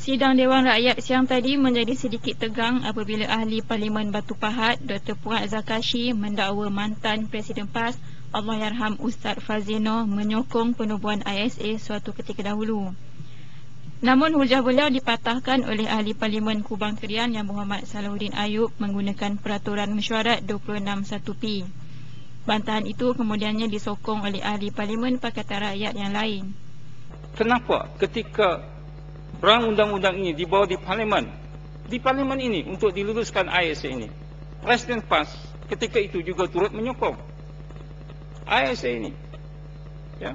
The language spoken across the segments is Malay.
Sidang Dewan Rakyat siang tadi menjadi sedikit tegang apabila Ahli Parlimen Batu Pahat Dr. Puat Zakashi mendakwa mantan Presiden PAS Allahyarham Ustaz Fazino menyokong penubuhan ISA suatu ketika dahulu. Namun hujah beliau dipatahkan oleh Ahli Parlimen Kubang Kerian Yang Berhormat Salahuddin Ayub menggunakan Peraturan Mesyuarat 261P. Bantahan itu kemudiannya disokong oleh Ahli Parlimen Pakatan Rakyat yang lain. Kenapa ketika rang undang-undang ini dibawa di parlimen ini untuk diluluskan ISA ini, Presiden PAS ketika itu juga turut menyokong ISA ini, ya.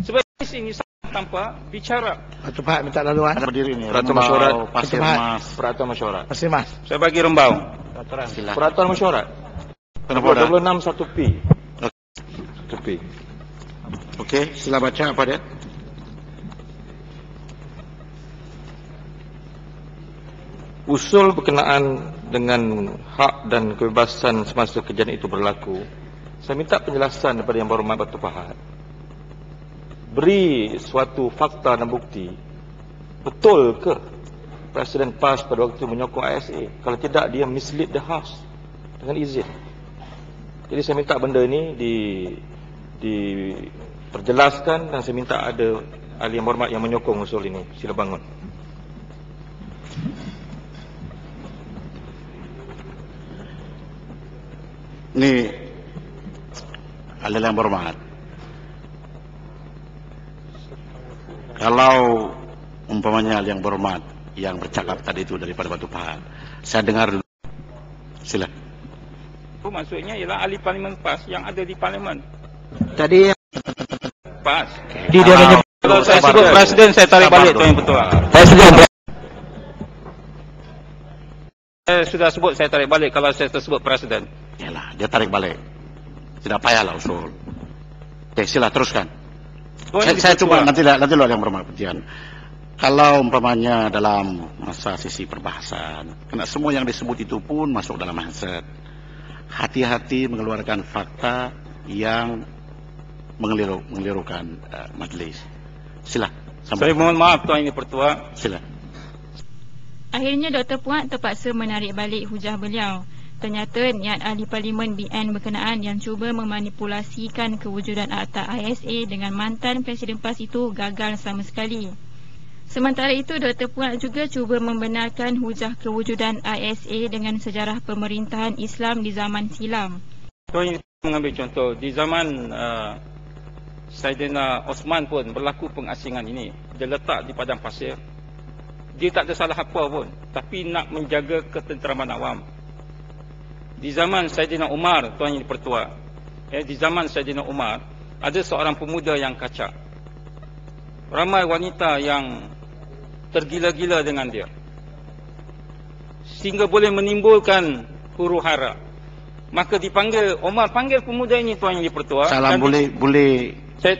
Sebab ini tanpa bicara. Batu Pahat minta laluan. Berdiri ini. Peraturan mesyuarat. Pasir Mas. Peraturan mesyuarat. Pasir Mas. Saya bagi Rembau. Silakan. Peraturan mesyuarat. Kenapa 26 1P. 1P. Okey, sila baca apa dia? Usul berkenaan dengan hak dan kebebasan semasa kejadian itu berlaku, saya minta penjelasan daripada Yang Berhormat Batu Pahat. Beri suatu fakta dan bukti, betul ke Presiden PAS pada waktu itu menyokong ISA? Kalau tidak, dia mislead the House dengan izin. Jadi saya minta benda ini diperjelaskan dan saya minta ada ahli yang berhormat yang menyokong usul ini. Sila bangun. Ni ahli yang berhormat. Kalau umpamanya ahli yang berhormat yang bercakap tadi itu daripada Batu Pahat, saya dengar dulu. Sila. Itu maksudnya ialah ahli parlimen PAS yang ada di parlimen. Tadi PAS. di dia menyebut Kalau saya sebut presiden, saya tarik balik tuan yang betul. Saya sudah sebut, saya tarik balik kalau saya tersebut presiden. Yalah, dia tarik balik. Tidak payahlah usul. Okey, sila teruskan. Saya cuba nanti lo yang berhormat petian. Kalau umpamanya dalam masa sesi perbahasan, kena semua yang disebut itu pun masuk dalam handset. Hati-hati mengeluarkan fakta yang mengelirukan majlis. Sila. Saya mohon maaf tuan ini pertua. Sila. Akhirnya Dr. Puat terpaksa menarik balik hujah beliau. Ternyata niat Ahli Parlimen BN berkenaan yang cuba memanipulasikan kewujudan Akta ISA dengan mantan Presiden PAS itu gagal sama sekali. Sementara itu, Dr. Puat juga cuba membenarkan hujah kewujudan ISA dengan sejarah pemerintahan Islam di zaman silam. Tuan ini mengambil contoh, di zaman Saidina Osman pun berlaku pengasingan ini. Dia letak di padang pasir. Dia tak ada salah apa pun, tapi nak menjaga ketenteraman awam. Di zaman Saidina Umar, tuan ini pertua, di zaman Saidina Umar, ada seorang pemuda yang kacak. Ramai wanita yang tergila-gila dengan dia, sehingga boleh menimbulkan huru hara. Maka dipanggil, Umar panggil pemuda ini, tuan yang dipertua. Salam, boleh saya,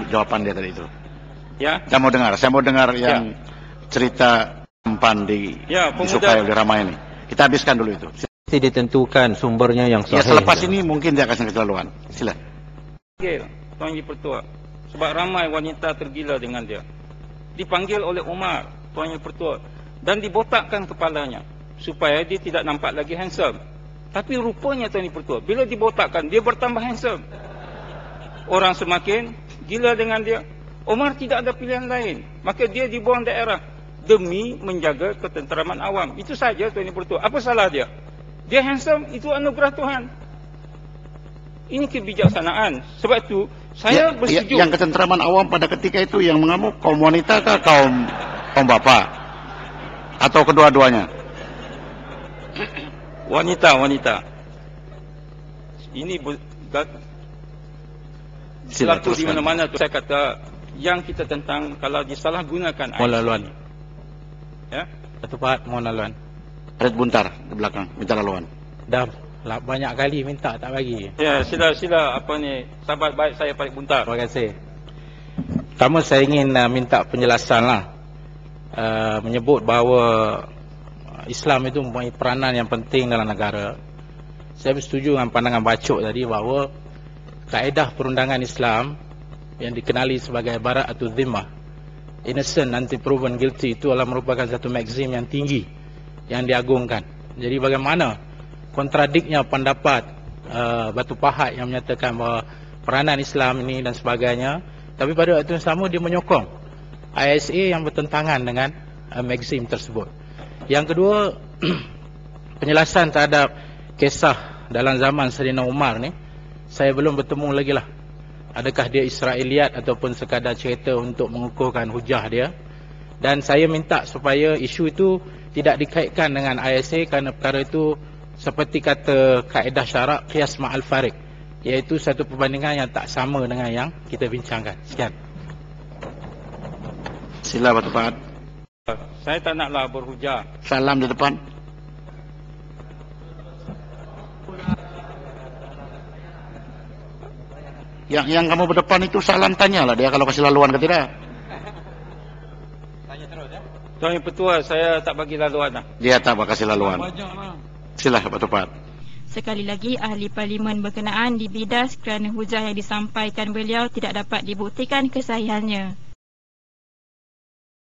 jawapan dia tadi itu. Ya. Saya mau dengar yang cerita tampan disukai oleh ramai ini. Kita habiskan dulu itu. Ditentukan sumbernya yang sahih. Ya, selepas ini mungkin dia akan keterlaluan. Sila. Panggil tuan yang dipertua, sebab ramai wanita tergila dengan dia. Dipanggil oleh Umar, tuan yang pertua, dan dibotakkan kepalanya supaya dia tidak nampak lagi handsome. Tapi rupanya tuan yang pertua, bila dibotakkan dia bertambah handsome. Orang semakin gila dengan dia. Umar tidak ada pilihan lain, maka dia dibuang daerah demi menjaga ketenteraman awam. Itu saja tuan yang pertua. Apa salah dia? Dia handsome, itu anugerah Tuhan. Ini kebijaksanaan. Sebab itu saya bersetuju. Yang ketenteraman awam pada ketika itu yang mengamuk kaum wanita kah kaum bapa? Atau kedua-duanya? Wanita. Ini berlaku di mana-mana. Saya kata yang kita tentang kalau disalahgunakan. Mohon laluan. Ya. Batu Pahat, mohon laluan. Red Buntar di belakang, minta laluan. Dah banyak kali minta tak bagi. Ya, sila apa ni, sahabat baik saya Farid Buntar. Terima kasih. Pertama saya ingin minta penjelasan lah. Menyebut bahawa Islam itu mempunyai peranan yang penting dalam negara. Saya bersetuju dengan pandangan Bacok tadi bahawa kaedah perundangan Islam yang dikenali sebagai barat atau zimmah innocent nanti proven guilty itu adalah merupakan satu maksim yang tinggi yang diagungkan. Jadi bagaimana kontradiknya pendapat Batu Pahat yang menyatakan bahawa peranan Islam ini dan sebagainya, tapi pada waktu yang sama dia menyokong ISA yang bertentangan dengan maksim tersebut. Yang kedua, penjelasan terhadap kisah dalam zaman Saidina Umar ni, saya belum bertemu lagi lah. Adakah dia Israeliat ataupun sekadar cerita untuk mengukuhkan hujah dia. Dan saya minta supaya isu itu tidak dikaitkan dengan ISA kerana perkara itu seperti kata kaedah syarak qiyas ma'al farik, iaitu satu perbandingan yang tak sama dengan yang kita bincangkan. Sekian. Sila Batu Pahat. Saya tak naklah berhujah. Salam di depan. Yang kamu berdepan itu salam tanyalah dia kalau kasih laluan ke tidak. Tanya terus ya. Tuan Yang Pertua, saya tak bagi laluan lah. Dia tak bakal kasih laluan. Sila Batu Pahat. Sekali lagi, ahli parlimen berkenaan dibidas kerana hujah yang disampaikan beliau tidak dapat dibuktikan kesahihannya.